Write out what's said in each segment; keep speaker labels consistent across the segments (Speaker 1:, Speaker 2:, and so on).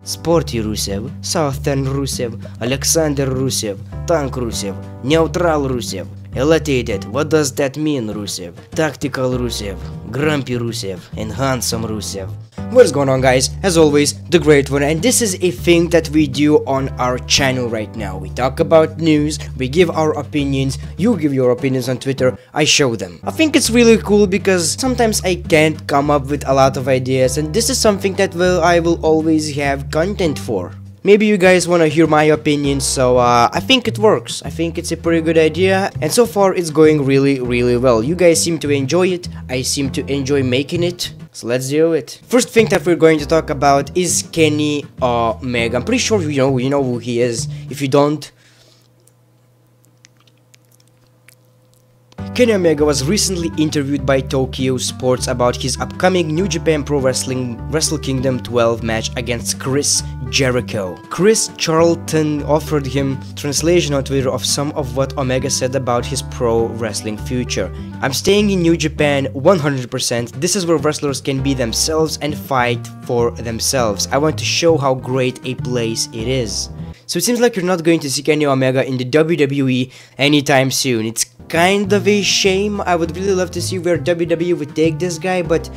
Speaker 1: Sporty Rusev, Southern Rusev, Alexander Rusev, Tank Rusev, Neutral Rusev, Elevated, what does that mean Rusev, Tactical Rusev, Grumpy Rusev, and Handsome Rusev. What is going on, guys? As always, the Great One, and this is a thing that we do on our channel right now. We talk about news, we give our opinions, you give your opinions on Twitter, I show them. I think it's really cool because sometimes I can't come up with a lot of ideas, and this is something that I will always have content for. Maybe you guys want to hear my opinions, so I think it works. I think it's a pretty good idea, and so far it's going really well. You guys seem to enjoy it, I seem to enjoy making it, so let's do it. First thing that we're going to talk about is Kenny Omega. I'm pretty sure you know who he is. If you don't, Kenny Omega was recently interviewed by Tokyo Sports about his upcoming New Japan Pro Wrestling Wrestle Kingdom 12 match against Chris Jericho. Chris Charlton offered him translation on Twitter of some of what Omega said about his pro wrestling future. "I'm staying in New Japan 100%. This is where wrestlers can be themselves and fight for themselves. I want to show how great a place it is." So it seems like you're not going to see Kenny Omega in the WWE anytime soon. It's kind of a shame. I would really love to see where WWE would take this guy, but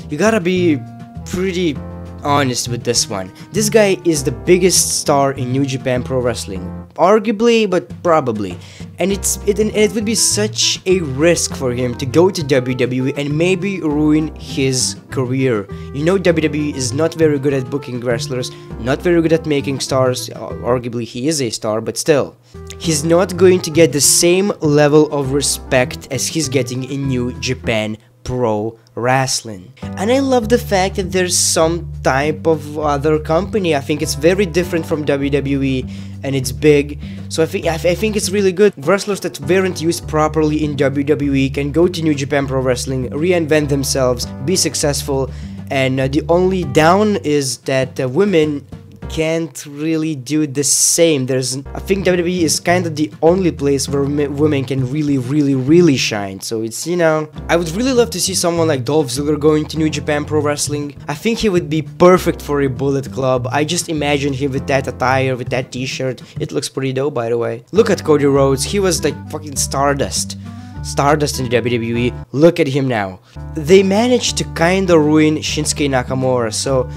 Speaker 1: you gotta be pretty honest with this one. This guy is the biggest star in New Japan Pro Wrestling, arguably, but probably, and it would be such a risk for him to go to WWE and maybe ruin his career. You know, WWE is not very good at booking wrestlers, not very good at making stars. Arguably he is a star, but still, he's not going to get the same level of respect as he's getting in New Japan Pro Wrestling. And I love the fact that there's some type of other company. I think it's very different from WWE, and it's big, so I think it's really good. Wrestlers that weren't used properly in WWE can go to New Japan Pro Wrestling, reinvent themselves, be successful, and the only down is that women can't really do the same. I think WWE is kind of the only place where women can really shine. So it's, I would really love to see someone like Dolph Ziggler going to New Japan Pro Wrestling. I think he would be perfect for a Bullet Club. I just imagine him with that attire, with that t-shirt. It looks pretty dope, by the way. Look at Cody Rhodes. He was like fucking Stardust in WWE. Look at him now. They managed to kinda ruin Shinsuke Nakamura, so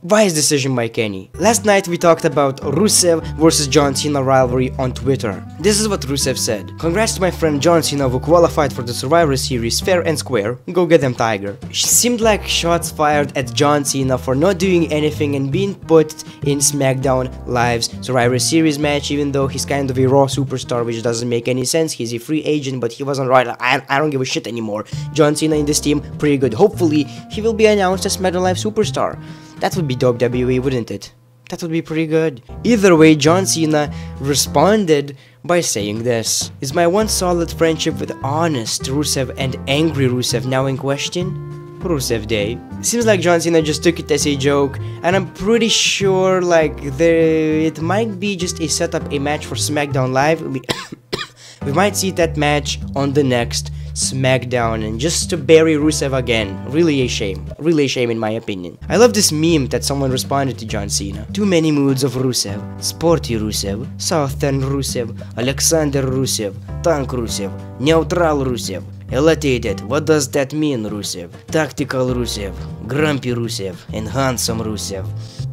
Speaker 1: wise decision by Kenny. Last night we talked about Rusev versus John Cena rivalry on Twitter. This is what Rusev said. "Congrats to my friend John Cena who qualified for the Survivor Series fair and square. Go get them, Tiger." She seemed like shots fired at John Cena for not doing anything and being put in SmackDown Live's Survivor Series match, even though he's kind of a Raw superstar, which doesn't make any sense. He's a free agent, but he wasn't right. I don't give a shit anymore. John Cena in this team, pretty good. Hopefully he will be announced as SmackDown Live superstar. That would be dope, WWE, wouldn't it? That would be pretty good. Either way, John Cena responded by saying this: "Is my once solid friendship with honest Rusev and angry Rusev now in question? Rusev Day." Seems like John Cena just took it as a joke, and I'm pretty sure it might be just a setup, a match for SmackDown Live. We might see that match on the next SmackDown, and just to bury Rusev again. Really a shame in my opinion. I love this meme that someone responded to John Cena. "Too many moods of Rusev. Sporty Rusev, Southern Rusev, Alexander Rusev, Tank Rusev, Neutral Rusev, Elevated, what does that mean Rusev, Tactical Rusev, Grumpy Rusev, and Handsome Rusev."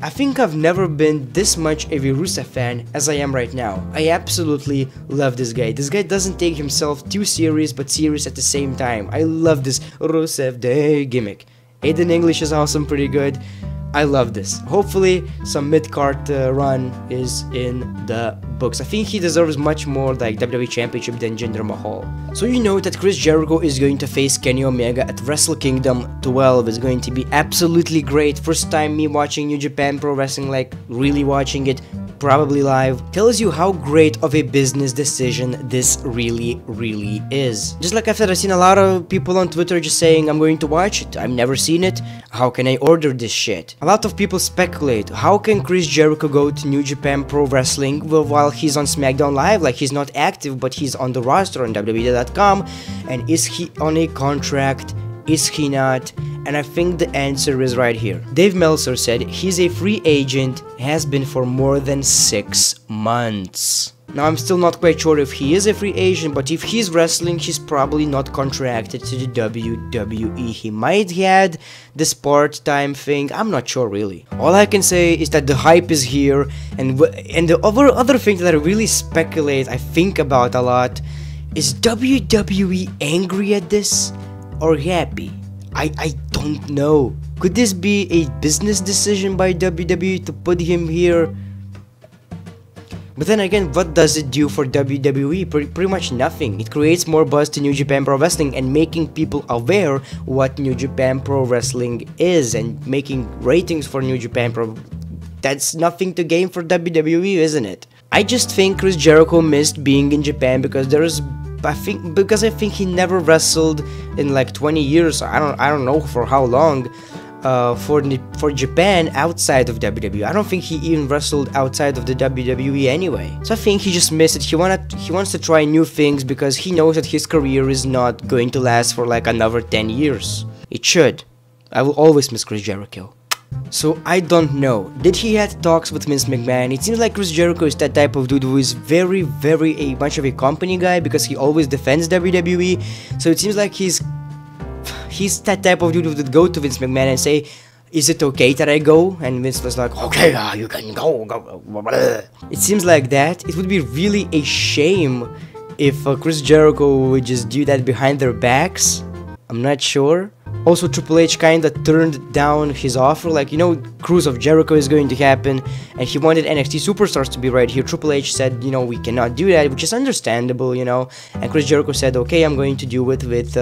Speaker 1: I think I've never been this much of a Rusev fan as I am right now. I absolutely love this guy. This guy doesn't take himself too serious, but serious at the same time. I love this Rusev Day gimmick. Aiden English is awesome, pretty good. I love this. Hopefully some mid-card run is in the books. I think he deserves much more like WWE Championship than Jinder Mahal. So you know that Chris Jericho is going to face Kenny Omega at Wrestle Kingdom 12. It's going to be absolutely great. First time me watching New Japan Pro Wrestling, like really watching it, probably live, tells you how great of a business decision this really is. Just like I said, I've seen a lot of people on Twitter just saying, "I'm going to watch it, I've never seen it, how can I order this shit?" A lot of people speculate, how can Chris Jericho go to New Japan Pro Wrestling while he's on SmackDown Live? Like, he's not active, but he's on the roster on WWE.com, and is he on a contract Is he not? And I think the answer is right here. Dave Meltzer said he's a free agent, has been for more than 6 months. Now I'm still not quite sure if he is a free agent, but if he's wrestling, he's probably not contracted to the WWE. He might had this part-time thing, I'm not sure really. All I can say is that the hype is here, and the other thing that I really speculate, I think about a lot, is WWE angry at this or happy? I don't know. Could this be a business decision by WWE to put him here? But then again, what does it do for WWE? Pretty much nothing. It creates more buzz to New Japan Pro Wrestling and making people aware what New Japan Pro Wrestling is and making ratings for New Japan Pro. That's nothing to gain for WWE, isn't it? I just think Chris Jericho missed being in Japan because I think he never wrestled in like 20 years. I don't know for how long. For Japan outside of WWE. I don't think he even wrestled outside of the WWE anyway. So I think he just missed it. He wants to try new things because he knows that his career is not going to last for like another 10 years. It should. I will always miss Chris Jericho. So I don't know. Did he had talks with Vince McMahon? It seems like Chris Jericho is that type of dude who is very much of a company guy because he always defends WWE. So it seems like he's that type of dude who would go to Vince McMahon and say, is it okay that I go? And Vince was like, okay, you can go. It seems like that. It would be really a shame if Chris Jericho would just do that behind their backs. I'm not sure. Also, Triple H kinda turned down his offer, like, you know, Cruise of Jericho is going to happen, and he wanted NXT Superstars to be right here. Triple H said, you know, we cannot do that, which is understandable, you know, and Chris Jericho said, okay, I'm going to do it with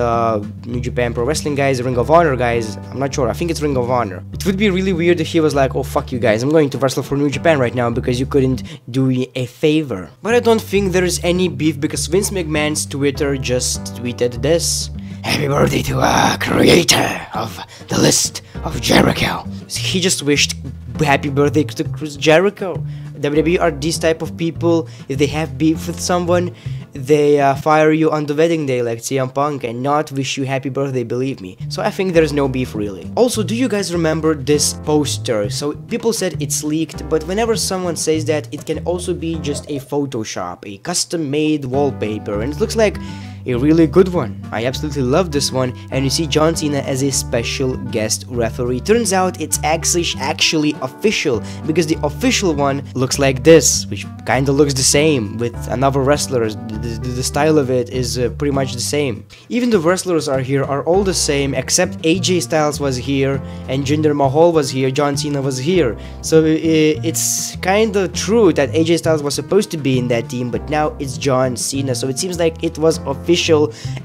Speaker 1: New Japan Pro Wrestling guys, Ring of Honor guys, I'm not sure, I think it's Ring of Honor. It would be really weird if he was like, oh, fuck you guys, I'm going to wrestle for New Japan right now because you couldn't do me a favor. But I don't think there is any beef because Vince McMahon's Twitter just tweeted this. Happy birthday to creator of the list of Jericho. He just wished happy birthday to Chris Jericho. WWE are these type of people. If they have beef with someone, they fire you on the wedding day like CM Punk and not wish you happy birthday, believe me. So I think there's no beef really. Also, do you guys remember this poster? So people said it's leaked, but whenever someone says that, it can also be just a Photoshop, a custom made wallpaper, and it looks like a really good one. I absolutely love this one, and you see John Cena as a special guest referee. Turns out it's actually official, because the official one looks like this, which kinda looks the same with another wrestler. The style of it is pretty much the same. Even the wrestlers are here are all the same, except AJ Styles was here, and Jinder Mahal was here, John Cena was here. So it's kinda true that AJ Styles was supposed to be in that team, but now it's John Cena, so it seems like it was official,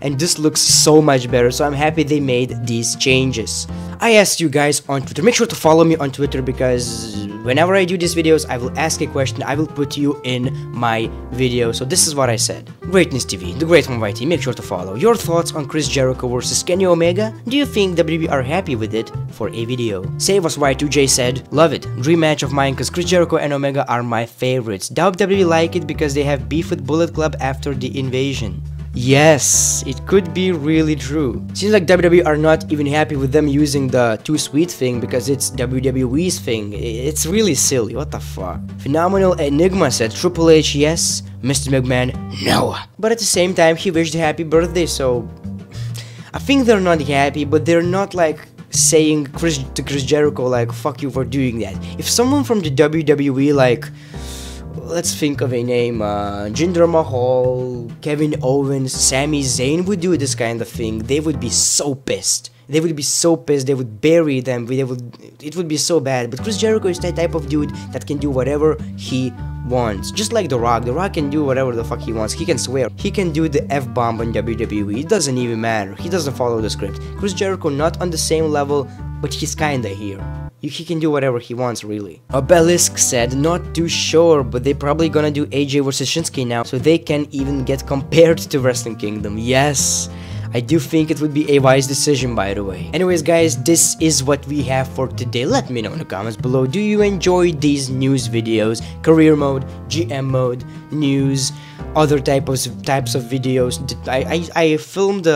Speaker 1: and this looks so much better, so I'm happy they made these changes. I asked you guys on Twitter, make sure to follow me on Twitter, because whenever I do these videos, I will ask a question, I will put you in my video. So this is what I said. Greatness TV, the Great One YT, make sure to follow. Your thoughts on Chris Jericho versus Kenny Omega? Do you think WWE are happy with it? For a video. Save Us Y2J said, love it, dream match of mine, cause Chris Jericho and Omega are my favorites. WWE like it because they have beef with Bullet Club after the invasion. Yes, it could be really true. Seems like WWE are not even happy with them using the Too Sweet thing because it's WWE's thing. It's really silly, what the fuck. Phenomenal Enigma said Triple H yes, Mr. McMahon no. But at the same time he wished happy birthday, so I think they're not happy, but they're not like saying to Chris Jericho like fuck you for doing that. If someone from the WWE, like, let's think of a name, Jinder Mahal, Kevin Owens, Sami Zayn would do this kind of thing, they would be so pissed. They would be so pissed, they would bury them, it would be so bad. But Chris Jericho is that type of dude that can do whatever he wants. Just like The Rock. The Rock can do whatever the fuck he wants. He can swear. He can do the F-bomb on WWE. It doesn't even matter. He doesn't follow the script. Chris Jericho not on the same level, but he's kinda here. He can do whatever he wants, really. Obelisk said, not too sure, but they probably gonna do AJ vs Shinsuke now, so they can even get compared to Wrestling Kingdom. Yes! I do think it would be a wise decision, by the way. Anyways guys, this is what we have for today. Let me know in the comments below, do you enjoy these news videos? Career mode, GM mode, news, other types of videos. I filmed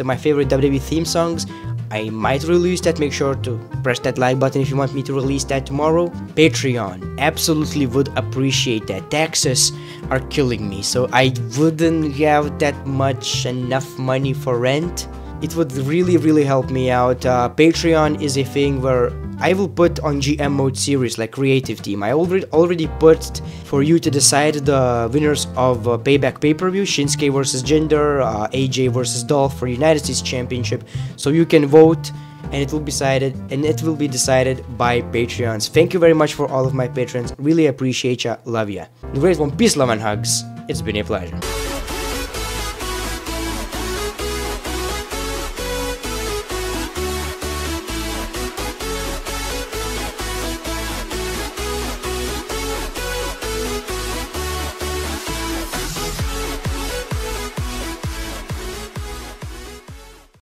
Speaker 1: my favorite WWE theme songs. I might release that. Make sure to press that like button if you want me to release that tomorrow. Patreon, absolutely would appreciate that. Taxes are killing me, so I wouldn't have that much enough money for rent. It would really help me out. Patreon is a thing where I will put on GM mode series like creative team. I already put for you to decide the winners of Payback pay-per-view, Shinsuke versus Jinder, AJ versus Dolph for United States Championship. So you can vote and it will be decided by Patreons. Thank you very much for all of my patrons. Really appreciate ya. Love ya. The great one. Peace, love and hugs. It's been a pleasure.